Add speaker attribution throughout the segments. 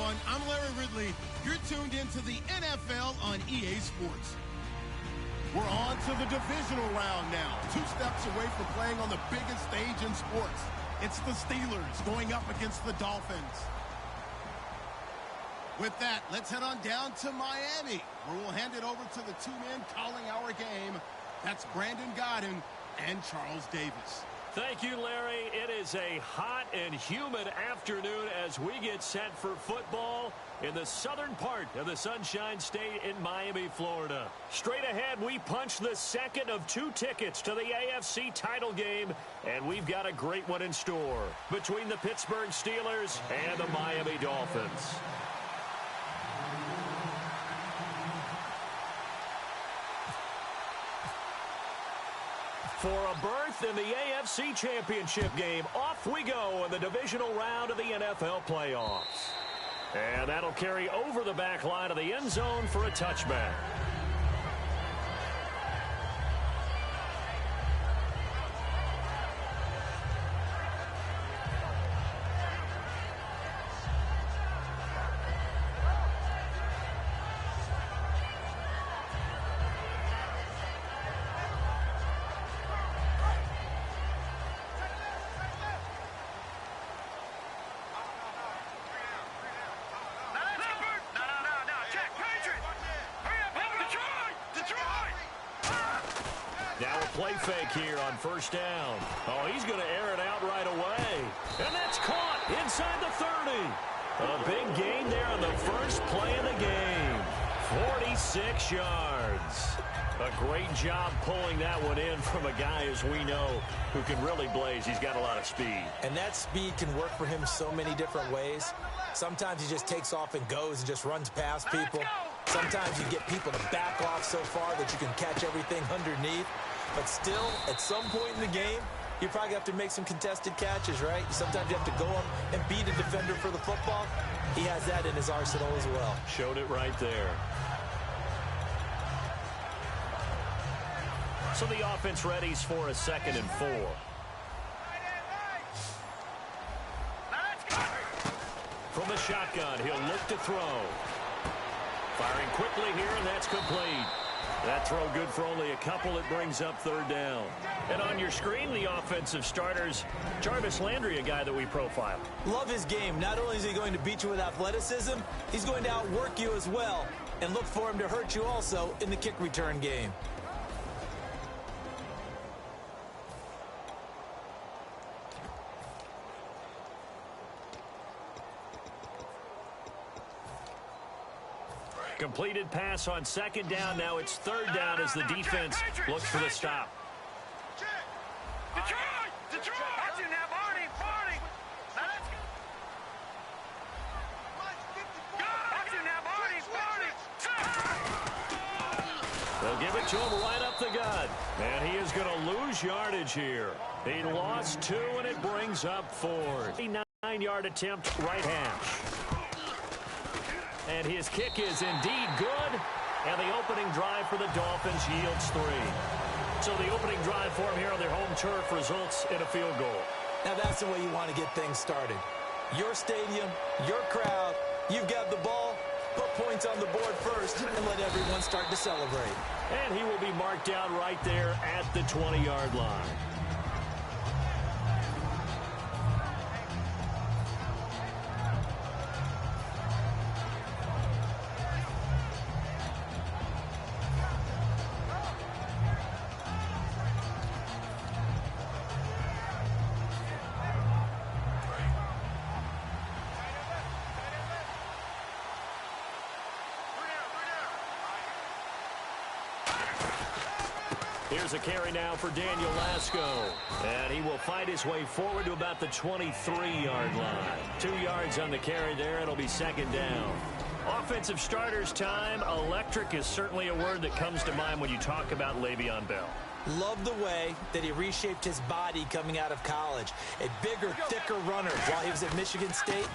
Speaker 1: everyone. I'm Larry Ridley. You're tuned into the NFL on EA Sports. We're on to the divisional round now. 2 steps away from playing on the biggest stage in sports. It's the Steelers going up against the Dolphins. With that, let's head on down to Miami, where we'll hand it over to the 2 men calling our game. That's Brandon Godden and Charles Davis.
Speaker 2: Thank you, Larry. It is a hot and humid afternoon as we get set for football in the southern part of the Sunshine State in Miami, Florida. Straight ahead, we punch the second of 2 tickets to the AFC title game, and we've got a great one in store between the Pittsburgh Steelers and the Miami Dolphins. For a berth in the AFC Championship game, off we go in the divisional round of the NFL playoffs. And that'll carry over the back line of the end zone for a touchback. Now a play fake here on first down. Oh, he's going to air it out right away. And that's caught inside the 30. A big gain there on the first play of the game. 46 yards. A great job pulling that one in from a guy, as we know, who can really blaze. He's got a lot of speed.
Speaker 3: And that speed can work for him so many different ways. Sometimes he just takes off and goes and just runs past people. Sometimes you get people to back off so far that you can catch everything underneath. But still, at some point in the game, you probably have to make some contested catches, right? Sometimes you have to go up and beat a defender for the football. He has that in his arsenal as well.
Speaker 2: Showed it right there. So the offense readies for a 2nd and 4. From the shotgun, he'll look to throw. Firing quickly here, and that's complete. That throw good for only a couple. It brings up 3rd down. And on your screen, the offensive starters, Jarvis Landry, a guy that we profile.
Speaker 3: Love his game. Not only is he going to beat you with athleticism, he's going to outwork you as well. And look for him to hurt you also in the kick return game.
Speaker 2: Completed pass on 2nd down. Now it's 3rd down as the defense looks for the stop. They'll give it to him right up the gut. And he is going to lose yardage here. He lost 2, and it brings up 4. 9-yard attempt, right hash. And his kick is indeed good. And the opening drive for the Dolphins yields 3. So the opening drive for him here on their home turf results in a field goal.
Speaker 3: Now that's the way you want to get things started. Your stadium, your crowd, you've got the ball. Put points on the board first and let everyone start to celebrate.
Speaker 2: And he will be marked down right there at the 20-yard line. Here's a carry now for Daniel Lasco. And he will fight his way forward to about the 23-yard line. 2 yards on the carry there. It'll be 2nd down. Offensive starters time. Electric is certainly a word that comes to mind when you talk about Le'Veon Bell.
Speaker 3: Love the way that he reshaped his body coming out of college. A bigger, thicker runner while he was at Michigan State.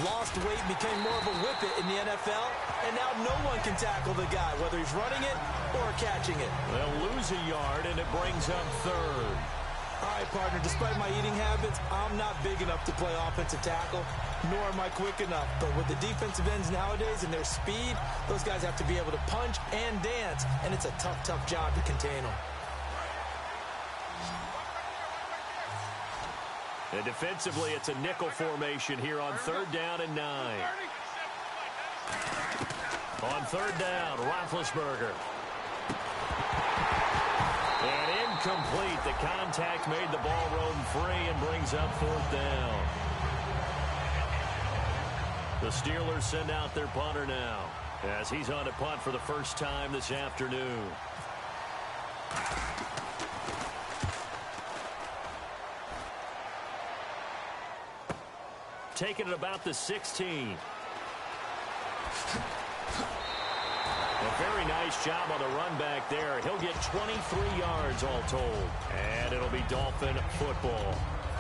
Speaker 3: Lost weight, became more of a whippet in the NFL, and now no one can tackle the guy, whether he's running it or catching it.
Speaker 2: They'll lose a yard, and it brings up 3rd.
Speaker 3: All right, partner, despite my eating habits, I'm not big enough to play offensive tackle, nor am I quick enough. But with the defensive ends nowadays and their speed, those guys have to be able to punch and dance, and it's a tough, tough job to contain them.
Speaker 2: And defensively, it's a nickel formation here on 3rd down and 9. On 3rd down, Roethlisberger. And incomplete. The contact made the ball roam free and brings up 4th down. The Steelers send out their punter now as he's on to punt for the first time this afternoon. Taking it about the 16. A very nice job on the run back there. He'll get 23 yards all told. And it'll be Dolphin football.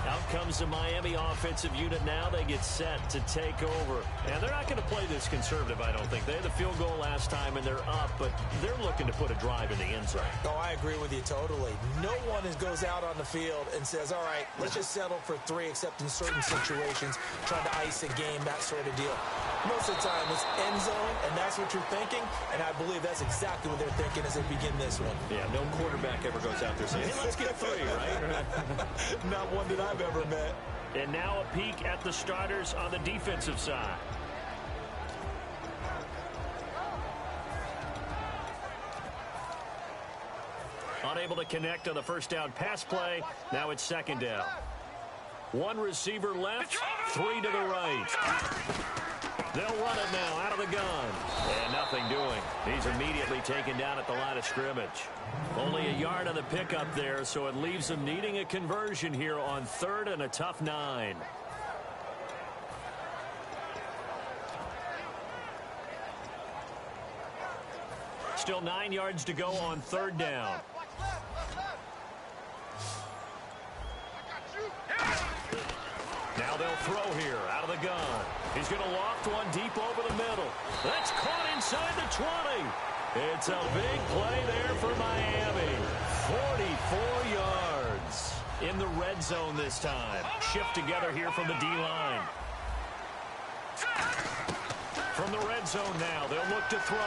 Speaker 2: Out comes the Miami offensive unit now. They get set to take over. And they're not going to play this conservative, I don't think. They had the field goal last time, and they're up, but they're looking to put a drive in the end zone.
Speaker 3: Oh, I agree with you totally. No one goes out on the field and says, all right, let's just settle for 3, except in certain situations, trying to ice a game, that sort of deal. Most of the time, it's end zone, and that's what you're thinking, and I believe that's exactly what they're thinking as they begin this one.
Speaker 2: Yeah, no quarterback ever goes out there saying, hey, let's get 3, right?
Speaker 3: Not one that I've ever met.
Speaker 2: And now a peek at the starters on the defensive side. Unable to connect on the first down pass play. Now it's 2nd down. 1 receiver left, 3 to the right. They'll run it now out of the gun. And nothing doing. He's immediately taken down at the line of scrimmage. Only a yard on the pickup there, so it leaves them needing a conversion here on 3rd and a tough 9. Still 9 yards to go on 3rd down. Now they'll throw here out of the gun. He's going to loft one deep over the middle. That's caught inside the 20. It's a big play there for Miami. 44 yards in the red zone this time. Shift together here from the D-line. From the red zone now, they'll look to throw.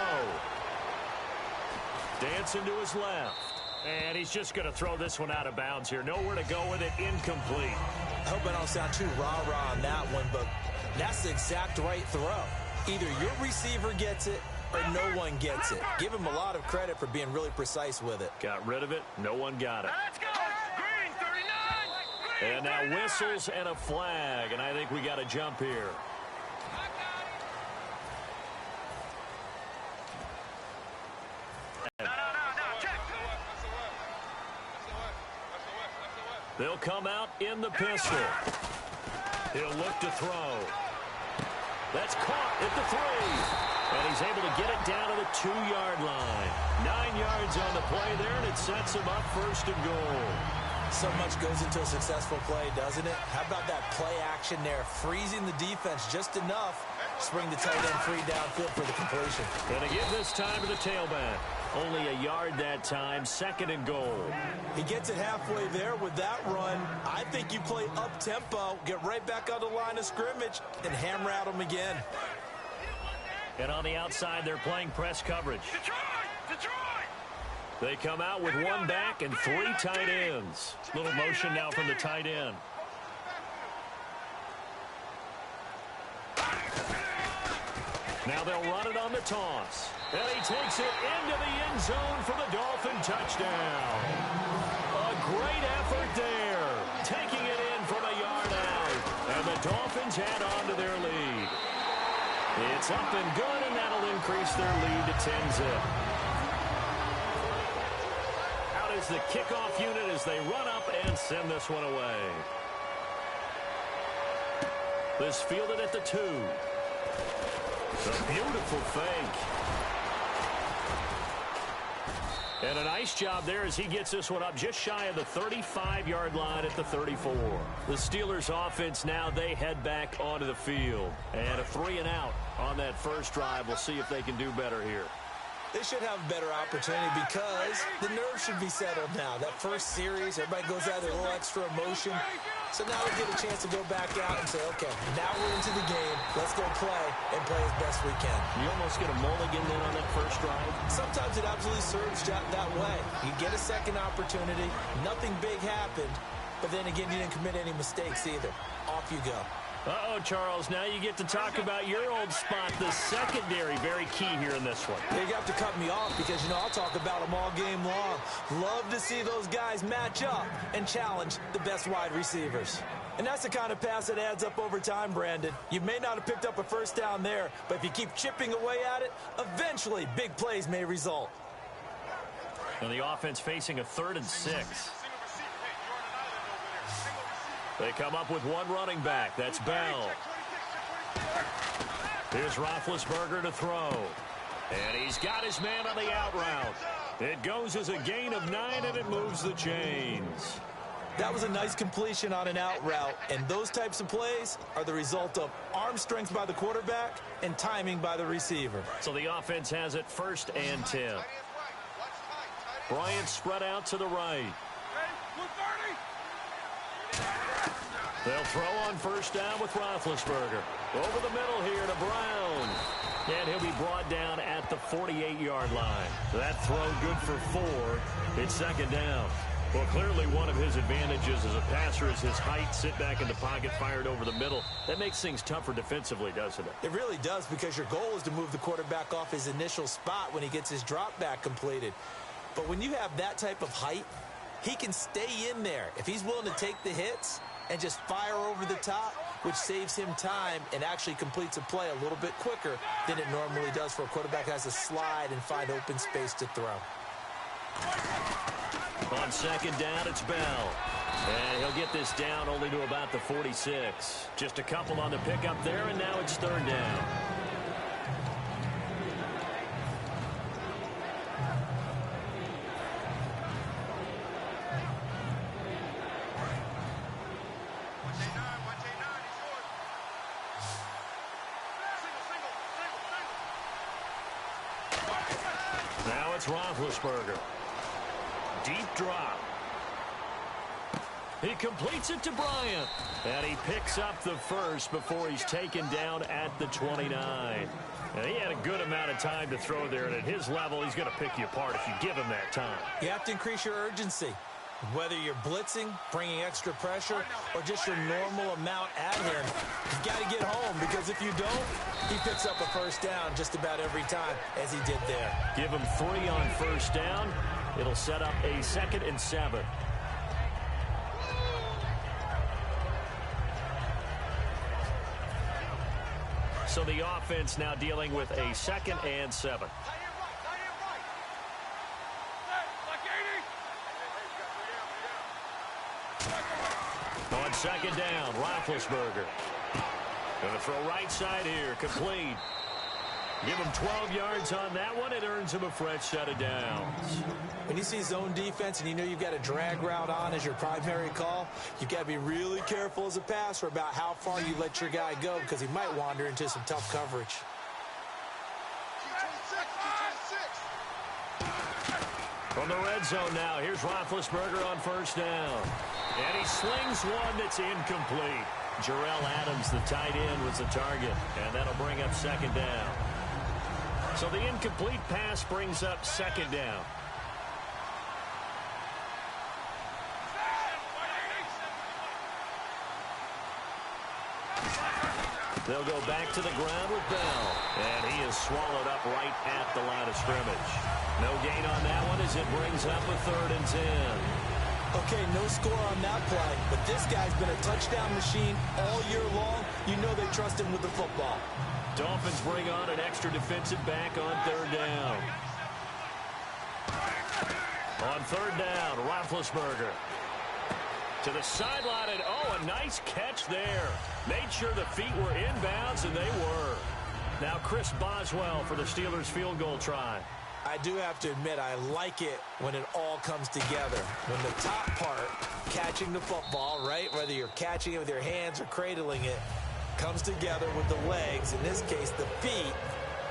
Speaker 2: Dancing to his left. And he's just going to throw this one out of bounds here. Nowhere to go with it. Incomplete.
Speaker 3: I hope I don't sound too rah-rah on that one, but that's the exact right throw. Either your receiver gets it or no one gets it. Give him a lot of credit for being really precise with it.
Speaker 2: Got rid of it. No one got it.
Speaker 4: Let's go. Green 39.
Speaker 2: And now whistles and a flag. And I think we got a jump here. They'll come out in the pistol. He'll look to throw. That's caught at the 3. And he's able to get it down to the 2-yard line. 9 yards on the play there, and it sets him up 1st and goal.
Speaker 3: So much goes into a successful play, doesn't it? How about that play action there? Freezing the defense just enough. Spring the tight end free downfield for the completion.
Speaker 2: And again this time to the tailback. Only a yard that time, 2nd and goal.
Speaker 3: He gets it halfway there with that run. I think you play up-tempo, get right back on the line of scrimmage, and hammer at him again.
Speaker 2: And on the outside, they're playing press coverage.
Speaker 4: Detroit!
Speaker 2: They come out with 1 back and 3 tight ends. Little motion now from the tight end. Now they'll run it on the toss. And he takes it into the end zone for the Dolphin touchdown. A great effort there. Taking it in from a yard out. And the Dolphins add on to their lead. It's up and good, and that'll increase their lead to 10-zip. Out is the kickoff unit as they run up and send this one away. This fielded at the 2. A beautiful fake. And a nice job there as he gets this one up just shy of the 35-yard line at the 34. The Steelers offense now, they head back onto the field. And a 3-and-out on that first drive. We'll see if they can do better here.
Speaker 3: They should have a better opportunity because the nerves should be settled now. That first series, everybody goes out with a little extra emotion. So now they get a chance to go back out and say, okay, now we're into the game. Let's go play and play as best we can.
Speaker 2: You almost get a mulligan then on that first drive.
Speaker 3: Sometimes it absolutely serves that way. You get a second opportunity. Nothing big happened. But then again, you didn't commit any mistakes either. Off you go.
Speaker 2: Uh-oh, Charles, now you get to talk about your old spot, the secondary. Very key here in this one.
Speaker 3: You have to cut me off because, I'll talk about them all game long. Love to see those guys match up and challenge the best wide receivers. And that's the kind of pass that adds up over time, Brandon. You may not have picked up a first down there, but if you keep chipping away at it, eventually big plays may result.
Speaker 2: And the offense facing a 3rd and 6. They come up with one running back. That's Bell. Here's Roethlisberger to throw. And he's got his man on the out route. It goes as a gain of 9, and it moves the chains.
Speaker 3: That was a nice completion on an out route, and those types of plays are the result of arm strength by the quarterback and timing by the receiver.
Speaker 2: So the offense has it 1st and 10. Bryant spread out to the right. They'll throw on 1st down with Roethlisberger. Over the middle here to Brown. And he'll be brought down at the 48-yard line. That throw good for 4. It's 2nd down. Well, clearly one of his advantages as a passer is his height. Sit back in the pocket, fired over the middle. That makes things tougher defensively, doesn't it?
Speaker 3: It really does, because your goal is to move the quarterback off his initial spot when he gets his drop back completed. But when you have that type of height, he can stay in there. If he's willing to take the hits and just fire over the top, which saves him time and actually completes a play a little bit quicker than it normally does for a quarterback who has to slide and find open space to throw.
Speaker 2: On 2nd down, it's Bell. And he'll get this down only to about the 46. Just a couple on the pickup there, and now it's 3rd down. Now it's Roethlisberger. Deep drop. He completes it to Bryant. And he picks up the 1st before he's taken down at the 29. And he had a good amount of time to throw there. And at his level, he's going to pick you apart if you give him that time.
Speaker 3: You have to increase your urgency. Whether you're blitzing, bringing extra pressure, or just your normal amount at him, you've got to get home, because if you don't, he picks up a 1st down just about every time, as he did there.
Speaker 2: Give him 3 on 1st down. It'll set up a 2nd and 7. So the offense now dealing with a 2nd and 7. On 2nd down, Roethlisberger. Going to throw right side here, complete. Give him 12 yards on that one. It earns him a fresh set of downs.
Speaker 3: When you see zone defense and you know you've got a drag route on as your primary call, you've got to be really careful as a passer about how far you let your guy go, because he might wander into some tough coverage.
Speaker 2: From the red zone now, here's Roethlisberger on 1st down. And he slings one that's incomplete. Jarrell Adams, the tight end, was the target. And that'll bring up 2nd down. So the incomplete pass brings up 2nd down. They'll go back to the ground with Bell. And he is swallowed up right at the line of scrimmage. No gain on that one as it brings up a 3rd and 10.
Speaker 3: Okay, no score on that play, but this guy's been a touchdown machine all year long. You know they trust him with the football.
Speaker 2: Dolphins bring on an extra defensive back on 3rd down. On 3rd down, Roethlisberger. To the sideline, and a nice catch there. Made sure the feet were inbounds, and they were. Now Chris Boswell for the Steelers field goal try.
Speaker 3: I do have to admit, I like it when it all comes together. When the top part, catching the football, right, whether you're catching it with your hands or cradling it, comes together with the legs, in this case the feet,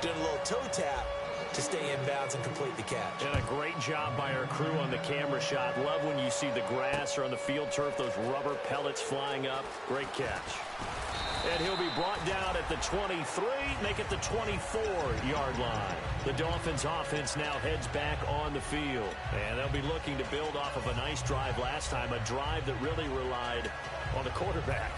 Speaker 3: doing a little toe tap to stay in bounds and complete the catch.
Speaker 2: And a great job by our crew on the camera shot. Love when you see the grass or on the field turf, those rubber pellets flying up. Great catch. And he'll be brought down at the 23, make it the 24-yard line. The Dolphins offense now heads back on the field. And they'll be looking to build off of a nice drive last time, a drive that really relied on the quarterback.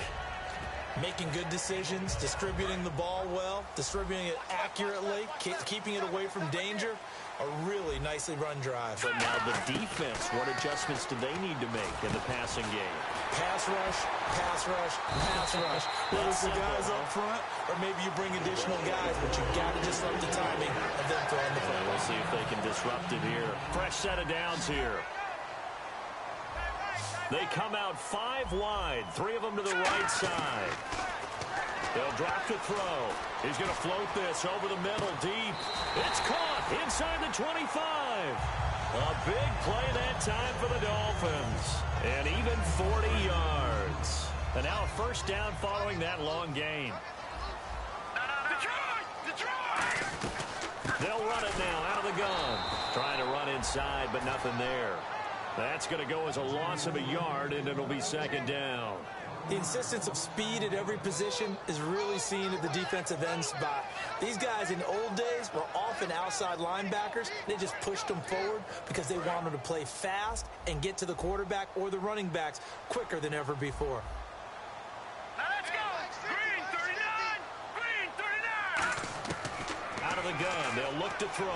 Speaker 3: Making good decisions, distributing the ball well, distributing it accurately, keeping it away from danger. A really nicely run drive.
Speaker 2: But now the defense, what adjustments do they need to make in the passing game?
Speaker 3: Pass rush, pass rush, pass rush. Whether it's the guys up front or maybe you bring additional guys, but you got to disrupt the timing of them throwing the football.
Speaker 2: We'll see if they can disrupt it here. Fresh set of downs here. They come out 5 wide, 3 of them to the right side. They'll drop to throw. He's going to float this over the middle, deep. It's caught inside the 25. A big play that time for the Dolphins. And even 40 yards. And now a first down following that long gain. They'll run it now out of the gun. Trying to run inside, but nothing there. That's going to go as a loss of a yard, and it'll be second down.
Speaker 3: The insistence of speed at every position is really seen at the defensive end spot. These guys in the old days were often outside linebackers. They just pushed them forward because they wanted to play fast and get to the quarterback or the running backs quicker than ever before.
Speaker 4: Let's go! Green 39! Green 39!
Speaker 2: Out of the gun, they'll look to throw.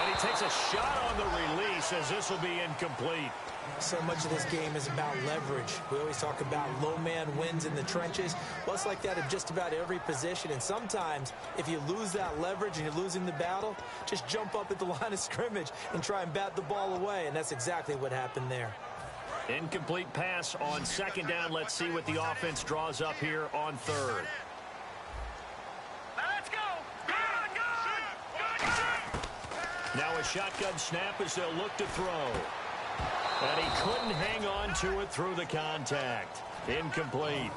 Speaker 2: And he takes a shot on the release as this will be incomplete.
Speaker 3: So much of this game is about leverage. We always talk about low man wins in the trenches. Well, it's like that at just about every position. And sometimes, if you lose that leverage and you're losing the battle, just jump up at the line of scrimmage and try and bat the ball away. And that's exactly what happened there.
Speaker 2: Incomplete pass on second down. Let's see what the offense draws up here on third.
Speaker 4: Let's go! Good!
Speaker 2: Now a shotgun snap as they'll look to throw. And he couldn't hang on to it through the contact. Incomplete.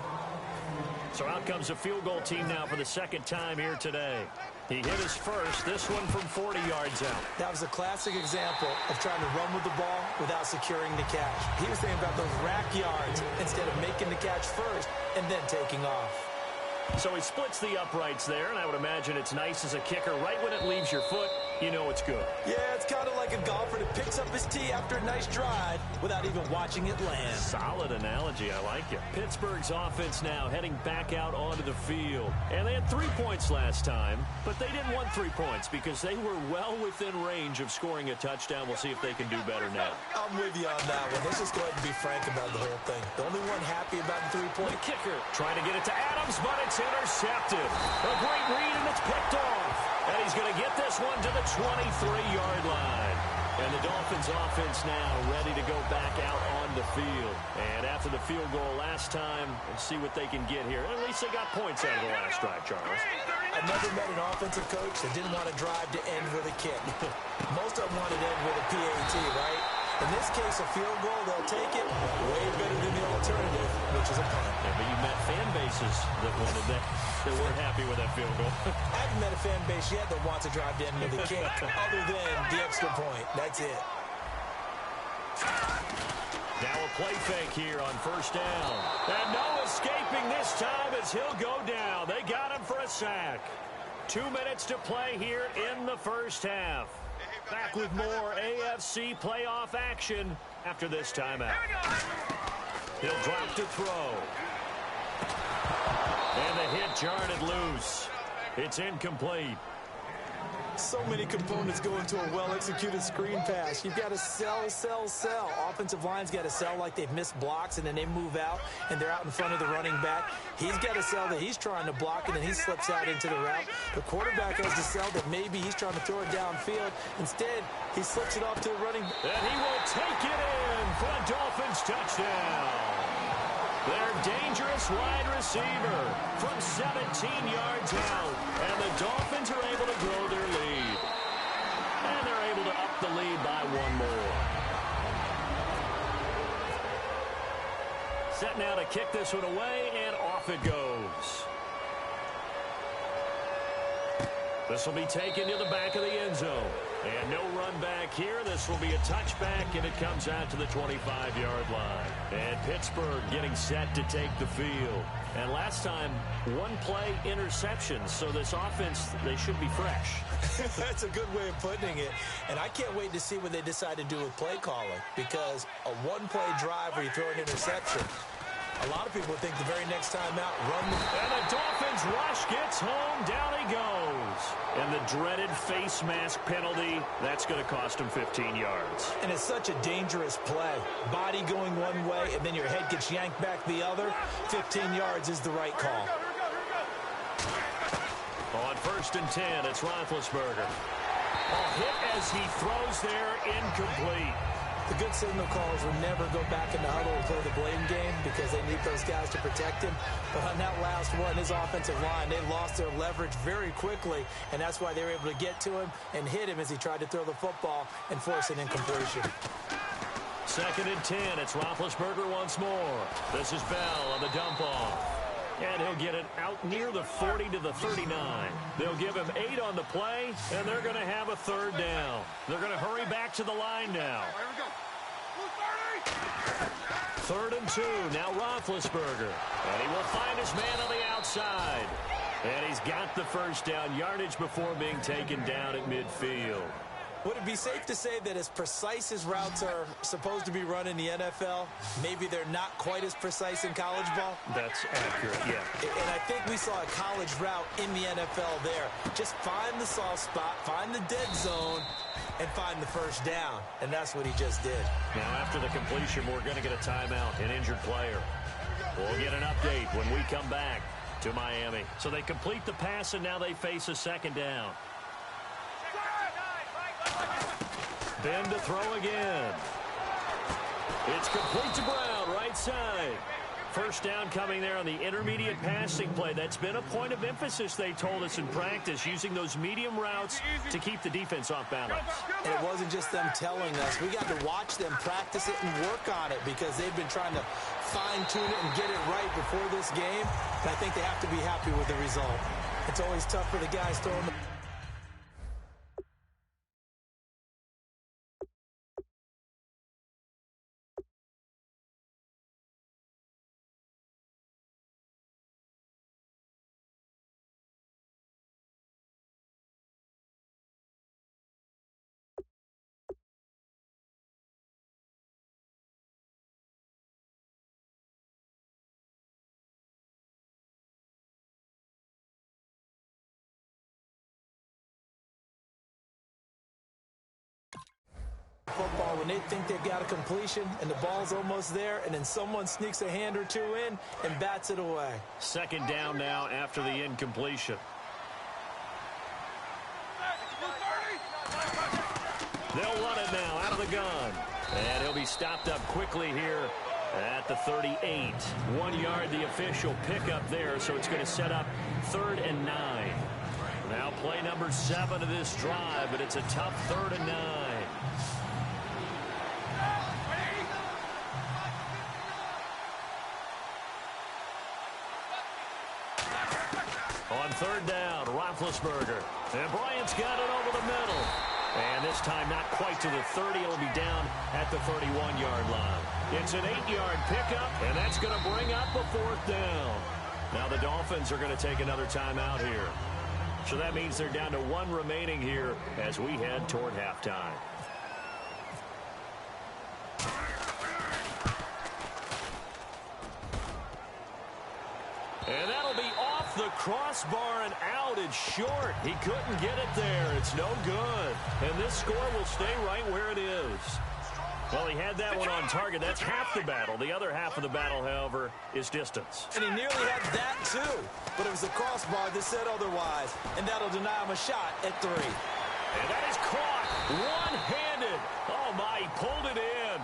Speaker 2: So out comes a field goal team now for the second time here today. He hit his first, this one from 40 yards out.
Speaker 3: That was a classic example of trying to run with the ball without securing the catch. He was thinking about those rack yards instead of making the catch first and then taking off.
Speaker 2: So he splits the uprights there, and I would imagine it's nice as a kicker. Right when it leaves your foot, you know it's good.
Speaker 3: Yeah, it's kind of like a golfer that picks up his tee after a nice drive without even watching it land.
Speaker 2: Solid analogy. I like it. Pittsburgh's offense now heading back out onto the field. And they had 3 points last time, but they didn't want 3 points because they were well within range of scoring a touchdown. We'll see if they can do better now.
Speaker 3: I'm with you on that one. Let's just go ahead and be frank about the whole thing. The only one happy about the 3-point.
Speaker 2: The kicker trying to get it to Adams, but it's intercepted. A great read, and it's picked off. And he's going to get this one to the 23-yard line. And the Dolphins offense now ready to go back out on the field. And after the field goal last time, we'll see what they can get here. At least they got points out of the last drive, Charles.
Speaker 3: I never met an offensive coach that didn't want to drive to end with a kick. Most of them wanted to end with a PAT, right? In this case, a field goal, they'll take it way better than the alternative, which is a punt.
Speaker 2: Yeah, but you met fan bases that wanted that. They weren't happy with that field goal.
Speaker 3: I haven't met a fan base yet that wants to drive to end with a kick other than the extra point. That's it.
Speaker 2: Now a play fake here on first down. And no escaping this time as he'll go down. They got him for a sack. 2 minutes to play here in the first half. Back with more AFC playoff action after this timeout. He'll drop to throw. And the hit jarred it loose. It's incomplete.
Speaker 3: So many components go into a well-executed screen pass. You've got to sell. Offensive line's got to sell like they've missed blocks, and then they move out, and they're out in front of the running back. He's got to sell that he's trying to block, and then he slips out into the route. The quarterback has to sell that maybe he's trying to throw it downfield. Instead, he slips it off to the running back.
Speaker 2: And he will take it in for a Dolphins touchdown. Their dangerous wide receiver from 17 yards out. And the Dolphins are able to grow their lead. And they're able to up the lead by 1 more. Set now to kick this one away, and off it goes. This will be taken to the back of the end zone. And no run back here. This will be a touchback, and it comes out to the 25-yard line. And Pittsburgh getting set to take the field. And last time, one play interception. So this offense, they should be fresh.
Speaker 3: That's a good way of putting it. And I can't wait to see what they decide to do with play calling, because a one-play drive where you throw an interception, a lot of people think the very next time out, run the...
Speaker 2: And the Dolphins rush gets home. Down he goes. And the dreaded face mask penalty, that's going to cost him 15 yards.
Speaker 3: And it's such a dangerous play. Body going one way, and then your head gets yanked back the other. 15 yards is the right call.
Speaker 2: On 1st and 10, it's Roethlisberger. A hit as he throws there, incomplete.
Speaker 3: The good signal callers will never go back in the huddle and play the blame game because they need those guys to protect him. But on that last one, his offensive line, they lost their leverage very quickly, and that's why they were able to get to him and hit him as he tried to throw the football and force an incompletion.
Speaker 2: 2nd and 10, it's Roethlisberger once more. This is Bell on the dump off. And he'll get it out near the 40 to the 39. They'll give him 8 on the play, and they're going to have a 3rd down. They're going to hurry back to the line now. 3rd and 2, now Roethlisberger. And he will find his man on the outside. And he's got the 1st down, yardage before being taken down at midfield.
Speaker 3: Would it be safe to say that as precise as routes are supposed to be run in the NFL, maybe they're not quite as precise in college ball?
Speaker 2: That's accurate, yeah.
Speaker 3: And I think we saw a college route in the NFL there. Just find the soft spot, find the dead zone, and find the 1st down. And that's what he just did.
Speaker 2: Now, after the completion, we're going to get a timeout, an injured player. We'll get an update when we come back to Miami. So they complete the pass, and now they face a 2nd down. Then to throw again. It's complete to Brown, right side. 1st down coming there on the intermediate passing play. That's been a point of emphasis, they told us in practice, using those medium routes to keep the defense off balance.
Speaker 3: And it wasn't just them telling us. We got to watch them practice it and work on it because they've been trying to fine-tune it and get it right before this game. And I think they have to be happy with the result. It's always tough for the guys throwing the... football when they think they've got a completion and the ball's almost there, and then someone sneaks a hand or two in and bats it away.
Speaker 2: 2nd down now after the incompletion. They'll run it now out of the gun. And he'll be stopped up quickly here at the 38. 1 yard, the official pickup there, so it's going to set up 3rd and 9. Now play number 7 of this drive, but it's a tough 3rd and 9. On 3rd down, Roethlisberger. And Bryant's got it over the middle. And this time not quite to the 30. It'll be down at the 31-yard line. It's an 8-yard pickup, and that's going to bring up a 4th down. Now the Dolphins are going to take another timeout here. So that means they're down to 1 remaining here as we head toward halftime. And that'll be off the crossbar and out. It's short. He couldn't get it there. It's no good. And this score will stay right where it is. Well, he had that one on target. That's half the battle. The other half of the battle, however, is distance.
Speaker 3: And he nearly had that, too. But it was the crossbar that said otherwise. And that'll deny him a shot at 3.
Speaker 2: And that is caught one-handed. Oh, my, he pulled it in.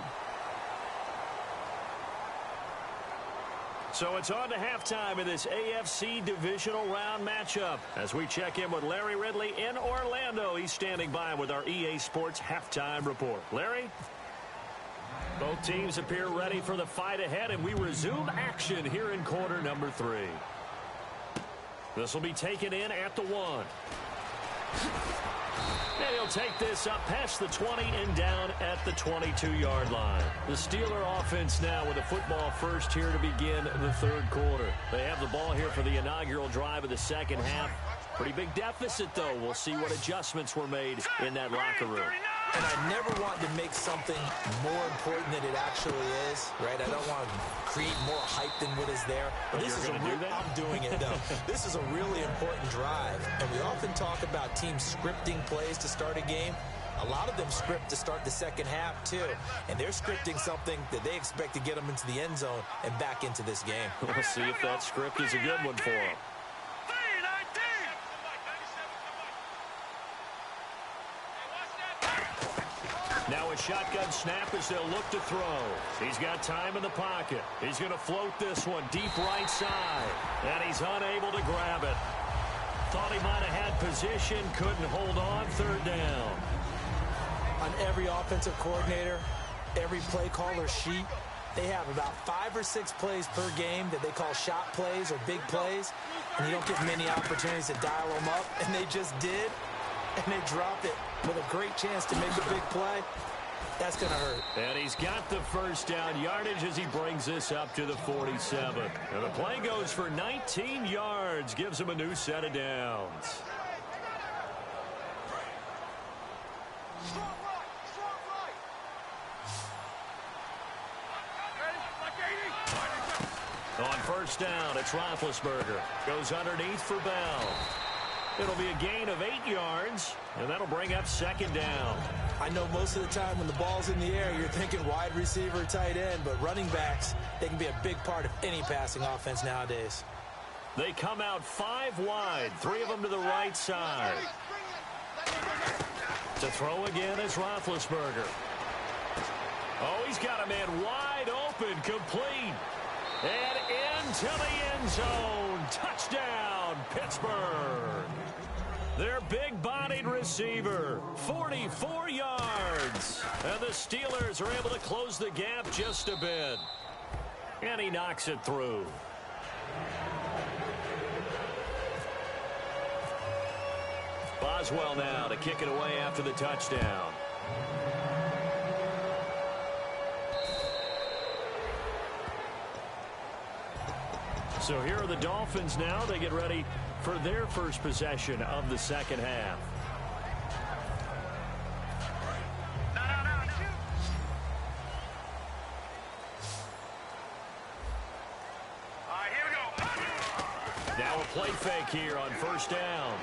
Speaker 2: So it's on to halftime in this AFC divisional round matchup. As we check in with Larry Ridley in Orlando, he's standing by with our EA Sports halftime report. Larry? Both teams appear ready for the fight ahead, and we resume action here in quarter number 3. This will be taken in at the 1. And he'll take this up past the 20 and down at the 22-yard line. The Steeler offense now with the football first here to begin the third quarter. They have the ball here for the inaugural drive of the second half. Pretty big deficit, though. We'll see what adjustments were made in that locker room.
Speaker 3: And I never want to make something more important than it actually is, right? I don't want to create more hype than what is there. But this is I'm doing it, though. This is a really important drive. And we often talk about teams scripting plays to start a game. A lot of them script to start the second half, too. And they're scripting something that they expect to get them into the end zone and back into this game.
Speaker 2: We'll see if that script is a good one for them. Now a shotgun snap as they'll look to throw. He's got time in the pocket. He's going to float this one deep right side. And he's unable to grab it. Thought he might have had position, couldn't hold on, third down.
Speaker 3: On every offensive coordinator, every play caller sheet, they have about 5 or 6 plays per game that they call shot plays or big plays. And you don't get many opportunities to dial them up. And they just did. And they dropped it with a great chance to make a big play. That's going to hurt.
Speaker 2: And he's got the first down yardage as he brings this up to the 47. And the play goes for 19 yards, gives him a new set of downs. On first down, it's Roethlisberger. Goes underneath for Bell. It'll be a gain of 8 yards, and that'll bring up second down.
Speaker 3: I know most of the time when the ball's in the air, you're thinking wide receiver, tight end, but running backs, they can be a big part of any passing offense nowadays.
Speaker 2: They come out 5 wide, 3 of them to the right side. To throw again is Roethlisberger. Oh, he's got a man wide open, complete. And into the end zone. Touchdown, Pittsburgh. Their big-bodied receiver, 44 yards. And the Steelers are able to close the gap just a bit. And he knocks it through. Boswell now to kick it away after the touchdown. So here are the Dolphins now. They get ready for their first possession of the second half.
Speaker 4: All right, here we go.
Speaker 2: Now a play fake here on first down.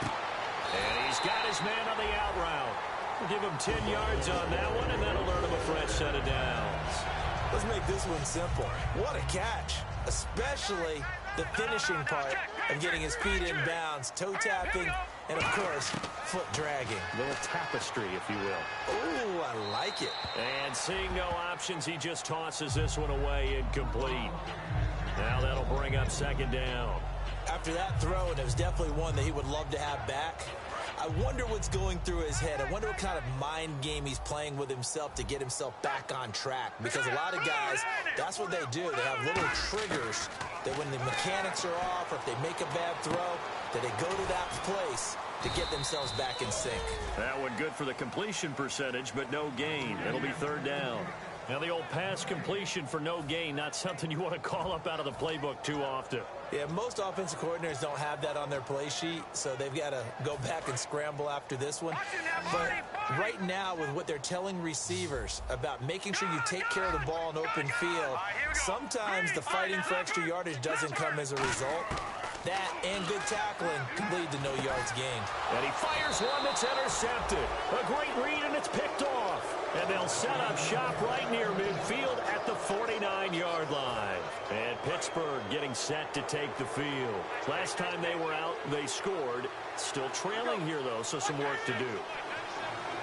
Speaker 2: And he's got his man on the out route. We'll give him 10 yards on that one, and that'll earn him a fresh set of downs.
Speaker 3: Let's make this one simple. What a catch. Especially the finishing part of getting his feet in bounds, toe tapping, and of course, foot dragging.
Speaker 2: A little tapestry, if you will.
Speaker 3: Oh, I like it.
Speaker 2: And seeing no options, he just tosses this one away incomplete. Now that'll bring up second down.
Speaker 3: After that throw, and it was definitely one that he would love to have back, I wonder what's going through his head. I wonder what kind of mind game he's playing with himself to get himself back on track. Because a lot of guys, that's what they do. They have little triggers that when the mechanics are off or if they make a bad throw, that they go to that place to get themselves back in sync.
Speaker 2: That one good for the completion percentage, but no gain. It'll be third down. Now the old pass completion for no gain, not something you want to call up out of the playbook too often.
Speaker 3: Yeah, most offensive coordinators don't have that on their play sheet, so they've got to go back and scramble after this one. But right now, with what they're telling receivers about making sure you take care of the ball in open field, sometimes the fighting for extra yardage doesn't come as a result. That and good tackling can lead to no yards gained.
Speaker 2: And he fires one that's intercepted. A great read, and it's picked off. And they'll set up shop right near midfield at the 49-yard line. And Pittsburgh getting set to take the field. Last time they were out, they scored. Still trailing here, though, so some work to do.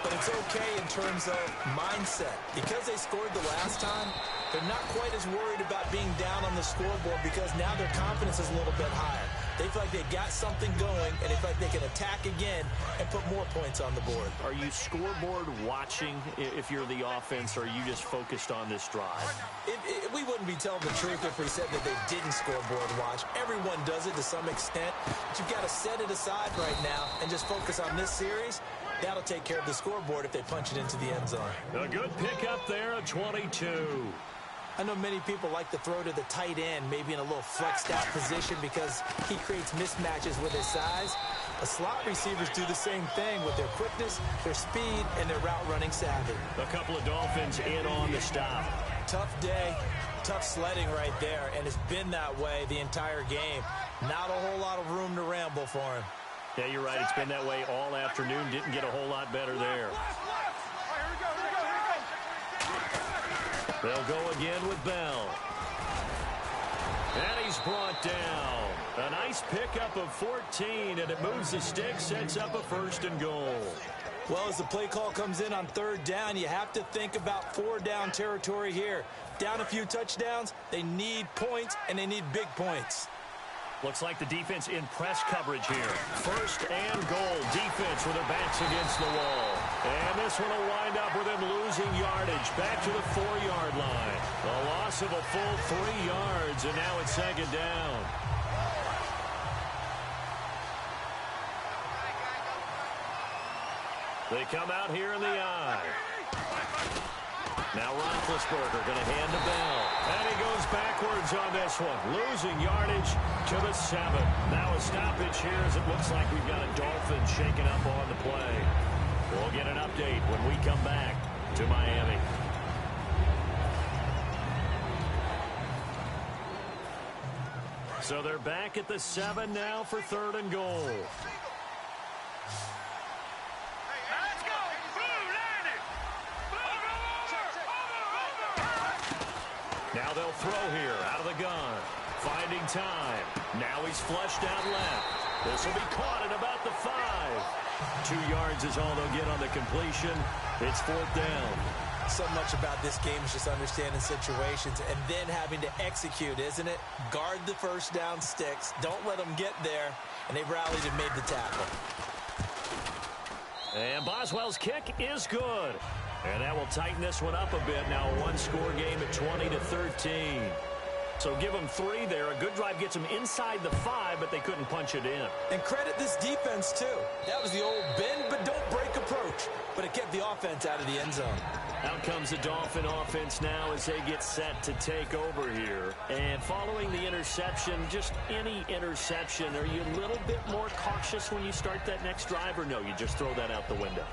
Speaker 3: But it's okay in terms of mindset. Because they scored the last time, they're not quite as worried about being down on the scoreboard because now their confidence is a little bit higher. They feel like they got something going, and they feel like they can attack again and put more points on the board.
Speaker 2: Are you scoreboard watching if you're the offense, or are you just focused on this drive?
Speaker 3: We wouldn't be telling the truth if we said that they didn't scoreboard watch. Everyone does it to some extent, but you've got to set it aside right now and just focus on this series. That'll take care of the scoreboard if they punch it into the end zone.
Speaker 2: A good pick up there at 22.
Speaker 3: I know many people like to throw to the tight end, maybe in a little flexed out position because he creates mismatches with his size. But slot receivers do the same thing with their quickness, their speed, and their route running savvy.
Speaker 2: A couple of Dolphins in on the stop.
Speaker 3: Tough day, tough sledding right there, and it's been that way the entire game. Not a whole lot of room to ramble for him.
Speaker 2: Yeah, you're right. It's been that way all afternoon. Didn't get a whole lot better there. They'll go again with Bell. And he's brought down. A nice pickup of 14, and it moves the stick, sets up a 1st and goal.
Speaker 3: Well, as the play call comes in on 3rd down, you have to think about 4-down territory here. Down a few touchdowns, they need points, and they need big points.
Speaker 2: Looks like the defense in press coverage here. 1st and goal. Defense with their backs against the wall. And this one will wind up with them losing yardage. Back to the 4-yard line. A loss of a full 3 yards, and now it's 2nd down. They come out here in the I. Now Roethlisberger going to hand to Bell. And he goes backwards on this one. Losing yardage to the 7. Now a stoppage here as it looks like we've got a Dolphin shaking up on the play. We'll get an update when we come back to Miami. So they're back at the 7 now for 3rd and goal. Now they'll throw here out of the gun. Finding time. Now he's flushed out left. This will be caught at about the 5. 2 yards is all they'll get on the completion. It's 4th down.
Speaker 3: So much about this game is just understanding situations and then having to execute, isn't it? Guard the 1st down sticks. Don't let them get there. And they've rallied and made the tackle.
Speaker 2: And Boswell's kick is good. And that will tighten this one up a bit. Now a 1-score game at 20-13. So give them 3 there. A good drive gets them inside the 5, but they couldn't punch it in.
Speaker 3: And credit this defense, too. That was the old bend but don't break approach. But it kept the offense out of the end zone.
Speaker 2: Out comes the Dolphin offense now as they get set to take over here. And following the interception, just any interception, are you a little bit more cautious when you start that next drive, or no, you just throw that out the window?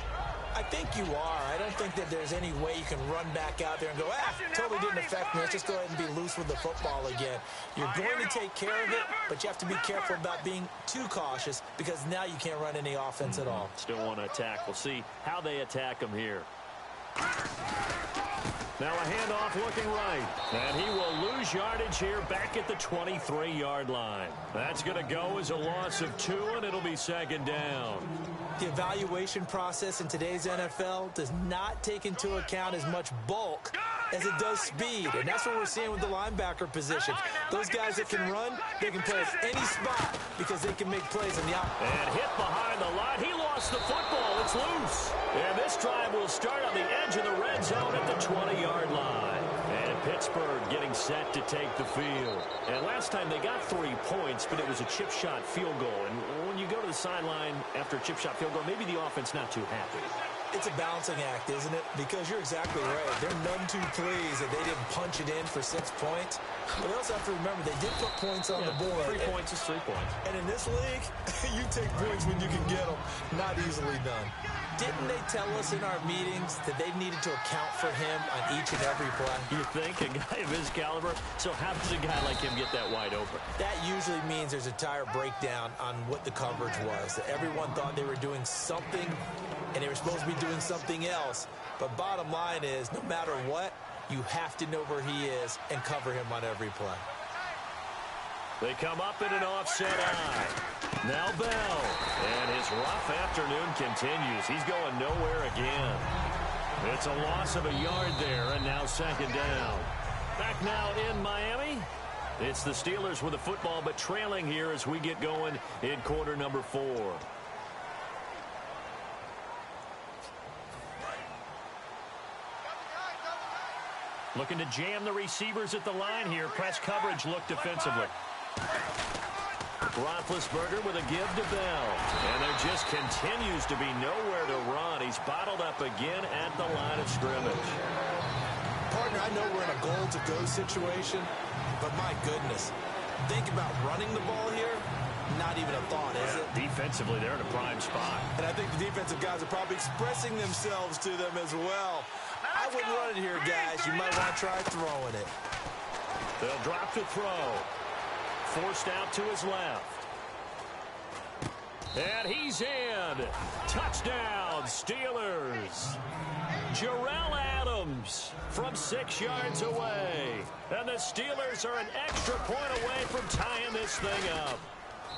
Speaker 3: I think you are. I don't think that there's any way you can run back out there and go, totally didn't affect me. Let's just go ahead and be loose with the football again. You're going to take care of it, but you have to be careful about being too cautious because now you can't run any offense at all.
Speaker 2: Still want to attack. We'll see how they attack them here. Now a handoff looking right. And he will lose yardage here back at the 23-yard line. That's going to go as a loss of 2, and it'll be 2nd down.
Speaker 3: The evaluation process in today's NFL does not take into account as much bulk as it does speed. And that's what we're seeing with the linebacker position. Those guys that can run, they can play at any spot because they can make plays in the out.
Speaker 2: And hit behind the line. He lost the football. It's loose. And this drive will start on the edge of the red zone at the 20-yard line. And Pittsburgh getting set to take the field. And last time they got 3 points, but it was a chip shot field goal. And when you go to the sideline after a chip shot field goal, maybe the offense not too happy.
Speaker 3: It's a balancing act, isn't it? Because you're exactly right. They're none too pleased that they didn't punch it in for 6 points. But they also have to remember they did put points on the board.
Speaker 2: 3 points is 3 points.
Speaker 3: And in this league, you take points when you can get them. Not easily done. Didn't they tell us in our meetings that they needed to account for him on each and every play?
Speaker 2: You think a guy of his caliber? So how does a guy like him get that wide open?
Speaker 3: That usually means there's a tire breakdown on what the coverage was. That everyone thought they were doing something, and they were supposed to be doing something else. But bottom line is, no matter what, you have to know where he is and cover him on every play.
Speaker 2: They come up in an offset eye. Now Bell. And his rough afternoon continues. He's going nowhere again. It's a loss of a yard there, and now 2nd down. Back now in Miami. It's the Steelers with the football, but trailing here as we get going in quarter number 4. Looking to jam the receivers at the line here. Press coverage look defensively. Roethlisberger with a give to Bell. And there just continues to be nowhere to run. He's bottled up again at the line of scrimmage.
Speaker 3: Partner, I know we're in a goal-to-go situation, but my goodness. Think about running the ball here. Not even a thought, is it?
Speaker 2: Defensively, they're in a prime spot.
Speaker 3: And I think the defensive guys are probably expressing themselves to them as well. I wouldn't run it here, guys. You might want to try throwing it.
Speaker 2: They'll drop to throw. Forced out to his left. And he's in. Touchdown, Steelers. Jarrell Adams from 6 yards away. And the Steelers are an extra point away from tying this thing up.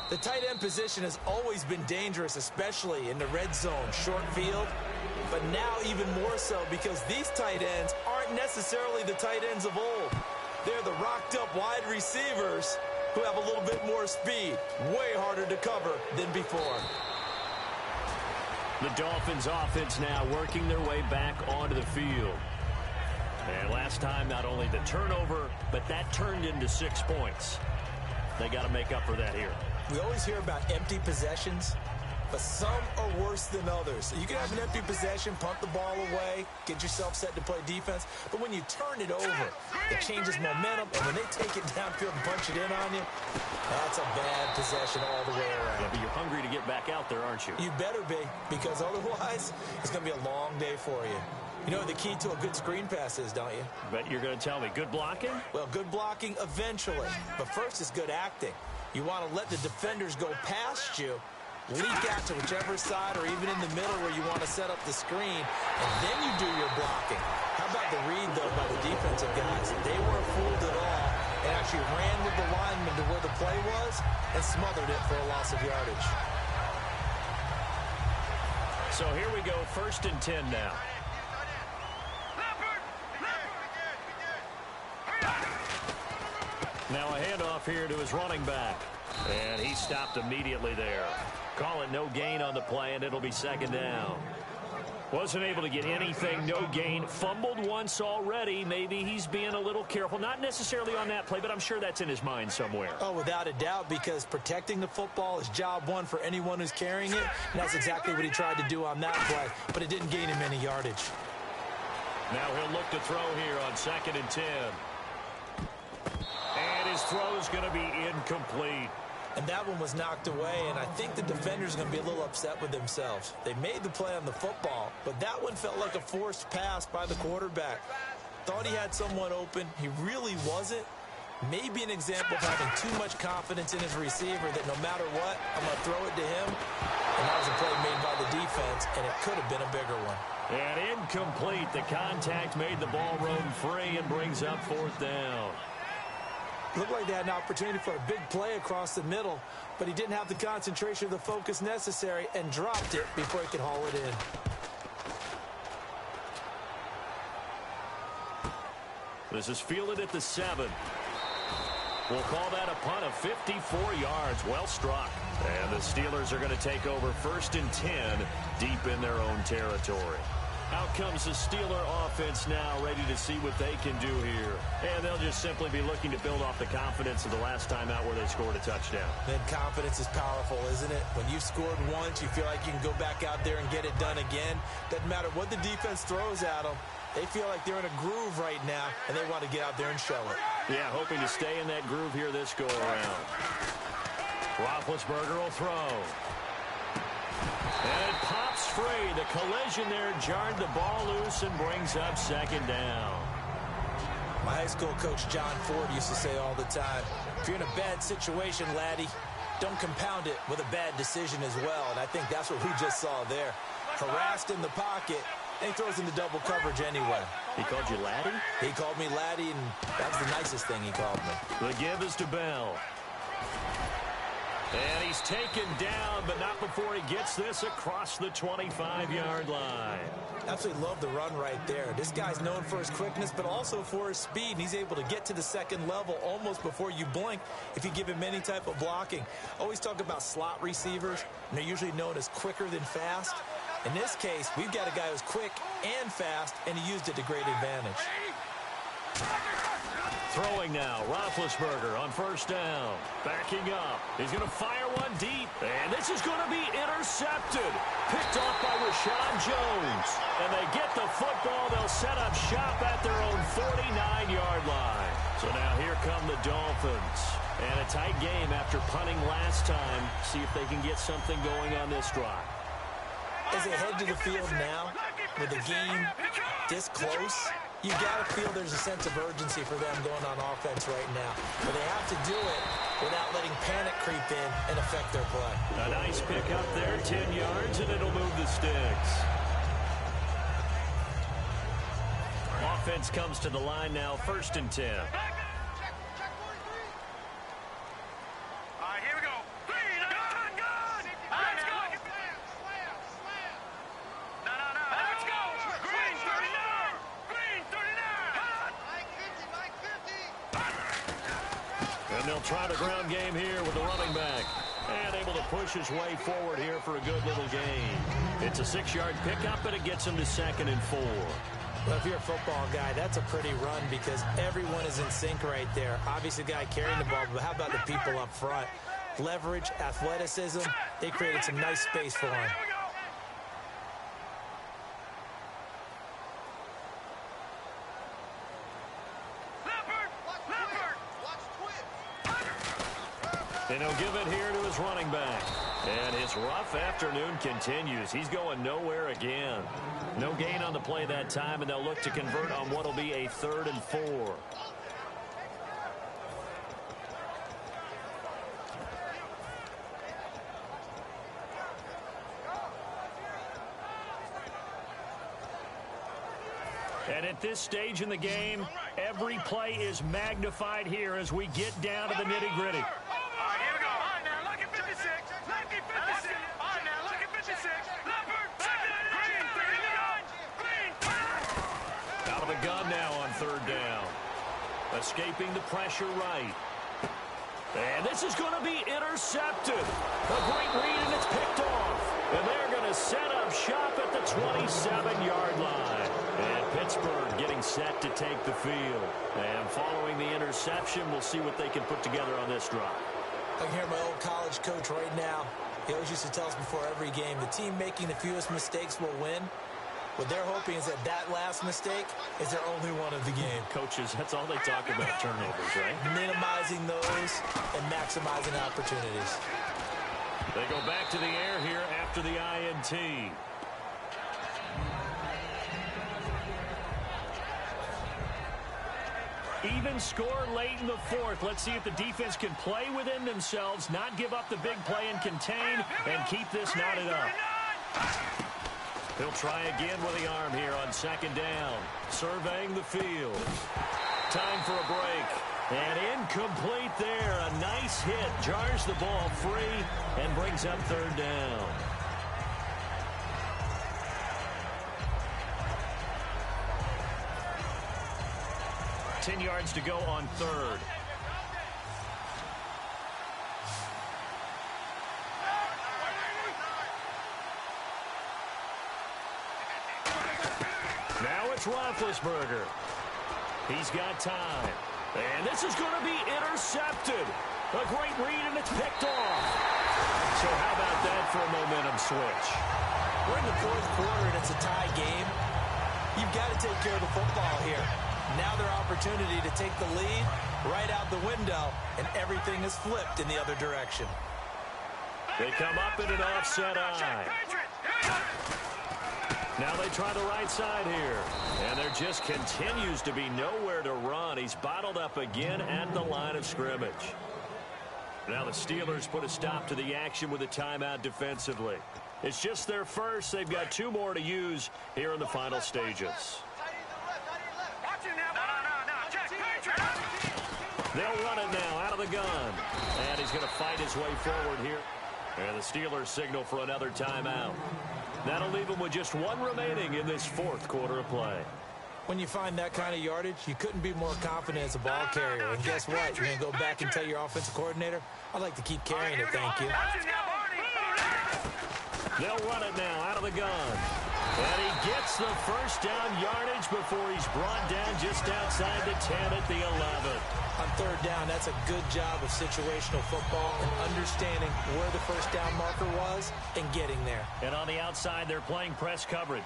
Speaker 3: The tight end position has always been dangerous, especially in the red zone, short field. But now even more so because these tight ends aren't necessarily the tight ends of old. They're the rocked-up wide receivers who have a little bit more speed. Way harder to cover than before.
Speaker 2: The Dolphins offense now working their way back onto the field. And last time, not only the turnover, but that turned into 6 points. They got to make up for that here.
Speaker 3: We always hear about empty possessions, but some are worse than others. You can have an empty possession, punt the ball away, get yourself set to play defense, but when you turn it over, it changes momentum, and when they take it downfield and punch it in on you, that's a bad possession all the way around.
Speaker 2: Yeah, but you're hungry to get back out there, aren't you?
Speaker 3: You better be, because otherwise, it's going to be a long day for you. You know what the key to a good screen pass is, don't you?
Speaker 2: But you're going to tell me, good blocking?
Speaker 3: Well, good blocking eventually, but first is good acting. You want to let the defenders go past you, leak out to whichever side or even in the middle where you want to set up the screen, and then you do your blocking. How about the read, though, by the defensive guys? They weren't fooled at all and actually ran with the lineman to where the play was and smothered it for a loss of yardage.
Speaker 2: So here we go, 1st and 10 now. Now a handoff here to his running back. And he stopped immediately there. Call it no gain on the play, and it'll be 2nd down. Wasn't able to get anything, no gain. Fumbled once already. Maybe he's being a little careful. Not necessarily on that play, but I'm sure that's in his mind somewhere.
Speaker 3: Oh, without a doubt, because protecting the football is job one for anyone who's carrying it. And that's exactly what he tried to do on that play, but it didn't gain him any yardage.
Speaker 2: Now he'll look to throw here on 2nd and 10. And his throw is going to be incomplete.
Speaker 3: And that one was knocked away, and I think the defenders are going to be a little upset with themselves. They made the play on the football, but that one felt like a forced pass by the quarterback. Thought he had someone open. He really wasn't. Maybe an example of having too much confidence in his receiver that no matter what, I'm going to throw it to him. And that was a play made by the defense, and it could have been a bigger one.
Speaker 2: And incomplete. The contact made the ball roam free and brings up 4th down.
Speaker 3: Looked like they had an opportunity for a big play across the middle, but he didn't have the concentration or the focus necessary and dropped it before he could haul it in.
Speaker 2: This is fielded at the 7. We'll call that a punt of 54 yards. Well struck. And the Steelers are going to take over 1st and 10 deep in their own territory. Out comes the Steeler offense now, ready to see what they can do here. And they'll just simply be looking to build off the confidence of the last time out where they scored a touchdown.
Speaker 3: Then confidence is powerful, isn't it? When you've scored once, you feel like you can go back out there and get it done again. Doesn't matter what the defense throws at them. They feel like they're in a groove right now, and they want to get out there and show it.
Speaker 2: Yeah, hoping to stay in that groove here this go-around. Roethlisberger will throw. And it pops free. The collision there jarred the ball loose and brings up 2nd down.
Speaker 3: My high school coach, John Ford, used to say all the time, if you're in a bad situation, laddie, don't compound it with a bad decision as well. And I think that's what we just saw there. Harassed in the pocket, and he throws into double coverage anyway.
Speaker 2: He called you laddie?
Speaker 3: He called me laddie, and that was the nicest thing he called me.
Speaker 2: The give is to Bell. And he's taken down, but not before he gets this across the 25-yard line.
Speaker 3: Absolutely love the run right there. This guy's known for his quickness, but also for his speed. And he's able to get to the second level almost before you blink if you give him any type of blocking. Always talk about slot receivers, and they're usually known as quicker than fast. In this case, we've got a guy who's quick and fast, and he used it to great advantage.
Speaker 2: Throwing now, Roethlisberger on first down. Backing up. He's going to fire one deep. And this is going to be intercepted. Picked off by Rashawn Jones. And they get the football. They'll set up shop at their own 49-yard line. So now here come the Dolphins. And a tight game after punting last time. See if they can get something going on this drive.
Speaker 3: As they head to the field now, with the game this close, you got to feel there's a sense of urgency for them going on offense right now. But they have to do it without letting panic creep in and affect their play.
Speaker 2: A nice pick up there, 10 yards, and it'll move the sticks. Offense comes to the line now, 1st and 10. They'll try the ground game here with the running back. And able to push his way forward here for a good little gain. It's a 6-yard pickup, and it gets him to 2nd and 4.
Speaker 3: Well, if you're a football guy, that's a pretty run because everyone is in sync right there. Obviously, the guy carrying the ball, but how about the people up front? Leverage, athleticism, they created some nice space for him.
Speaker 2: And he'll give it here to his running back. And his rough afternoon continues. He's going nowhere again. No gain on the play that time, and they'll look to convert on what will be a 3rd and 4. And at this stage in the game, every play is magnified here as we get down to the nitty-gritty. Out of the gun now on 3rd down. Escaping the pressure right. And this is going to be intercepted. A great read, and it's picked off. And they're going to set up shop at the 27-yard line. And Pittsburgh getting set to take the field. And following the interception, we'll see what they can put together on this drive.
Speaker 3: I can hear my old college coach right now. He always used to tell us before every game, the team making the fewest mistakes will win. What they're hoping is that that last mistake is their only one of the game.
Speaker 2: Coaches, that's all they talk about, turnovers, right?
Speaker 3: Minimizing those and maximizing opportunities.
Speaker 2: They go back to the air here after the INT. Even score late in the 4th. Let's see if the defense can play within themselves, not give up the big play and contain, and keep this knotted up. He'll try again with the arm here on 2nd down. Surveying the field. Time for a break. And incomplete there. A nice hit. Jars the ball free and brings up 3rd down. $10 yards to go on 3rd. Now it's Roethlisberger. He's got time. And this is going to be intercepted. A great read, and it's picked off. So how about that for a momentum switch?
Speaker 3: We're in the 4th quarter, and it's a tie game. You've got to take care of the football here. Now their opportunity to take the lead right out the window, and everything is flipped in the other direction.
Speaker 2: They come up in an offset eye. Now they try the right side here. And there just continues to be nowhere to run. He's bottled up again at the line of scrimmage. Now the Steelers put a stop to the action with a timeout defensively. It's just their first. They've got 2 more to use here in the final stages. They'll run it now out of the gun. And he's going to fight his way forward here. And the Steelers signal for another timeout. That'll leave him with just one remaining in this fourth quarter of play.
Speaker 3: When you find that kind of yardage, you couldn't be more confident as a ball carrier. And guess what? You're going to go back and tell your offensive coordinator, I'd like to keep carrying it, thank you.
Speaker 2: They'll run it now out of the gun. And he gets the first down yardage before he's brought down just outside the 10 at the 11.
Speaker 3: On third down, that's a good job of situational football and understanding where the first down marker was and getting there.
Speaker 2: And on the outside, they're playing press coverage.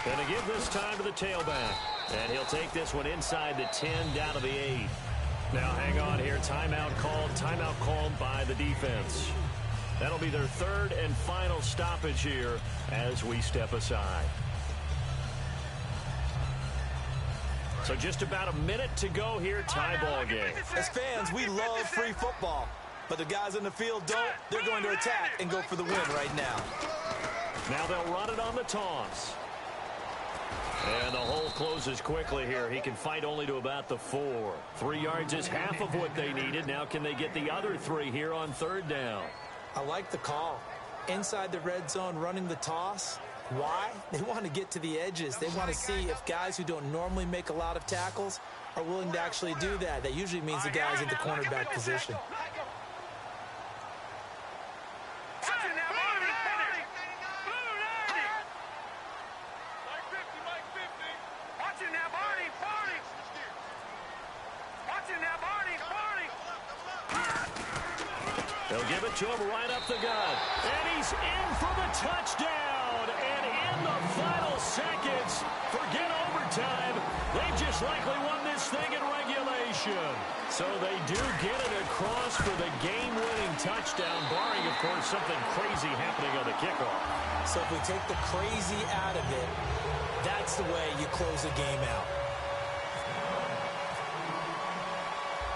Speaker 2: Going to give this time to the tailback. And he'll take this one inside the 10 down to the 8. Now hang on here. Timeout called by the defense. That'll be their third and final stoppage here as we step aside. So just about a minute to go here. Tie ball game.
Speaker 3: As fans, we love free football. But the guys in the field don't. They're going to attack and go for the win right now.
Speaker 2: Now they'll run it on the toss. And the hole closes quickly here. He can fight only to about the 4. 3 yards is half of what they needed. Now can they get the other 3 here on third down?
Speaker 3: I like the call. Inside the red zone, running the toss. Why? They want to get to the edges. They want to see if guys who don't normally make a lot of tackles are willing to actually do that. That usually means the guy's in the cornerback position.
Speaker 2: They'll give it to him right up the gut. And he's in for the touchdown. And in the final seconds, forget overtime. They've just likely won this thing in regulation. So they do get it across for the game-winning touchdown, barring, of course, something crazy happening on the kickoff.
Speaker 3: So if we take the crazy out of it, that's the way you close the game out.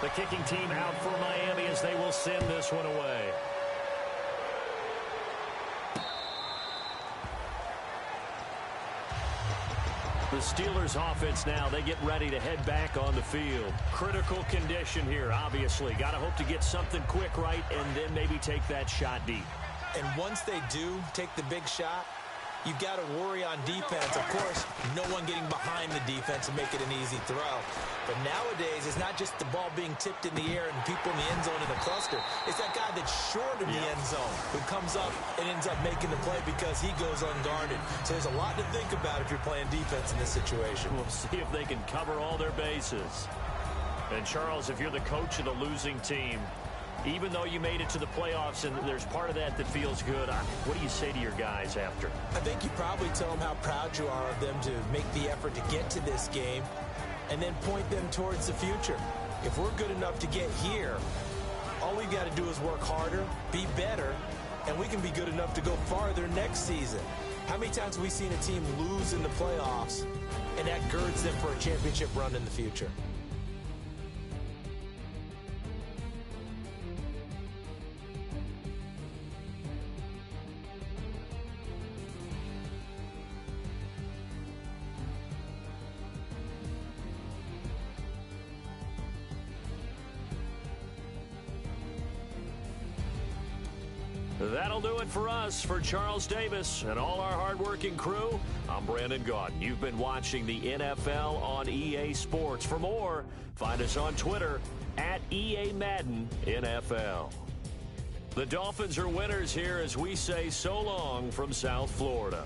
Speaker 2: The kicking team out for Miami as they will send this one away. The Steelers offense now, they get ready to head back on the field. Critical condition here, obviously. Got to hope to get something quick right and then maybe take that shot deep.
Speaker 3: And once they do take the big shot, you've got to worry on defense. Of course, no one getting behind the defense and make it an easy throw. But nowadays, it's not just the ball being tipped in the air and people in the end zone in a cluster. It's that guy that's short of the end zone who comes up and ends up making the play because he goes unguarded. So there's a lot to think about if you're playing defense in this situation.
Speaker 2: We'll see if they can cover all their bases. And, Charles, if you're the coach of the losing team, even though you made it to the playoffs and there's part of that that feels good, what do you say to your guys after?
Speaker 3: I think you probably tell them how proud you are of them to make the effort to get to this game and then point them towards the future. If we're good enough to get here, all we've got to do is work harder, be better, and we can be good enough to go farther next season. How many times have we seen a team lose in the playoffs, and that girds them for a championship run in the future?
Speaker 2: That'll do it for us. For Charles Davis and all our hardworking crew, I'm Brandon Gaudin. You've been watching the NFL on EA Sports. For more, find us on Twitter at EA Madden NFL. The Dolphins are winners here as we say so long from South Florida.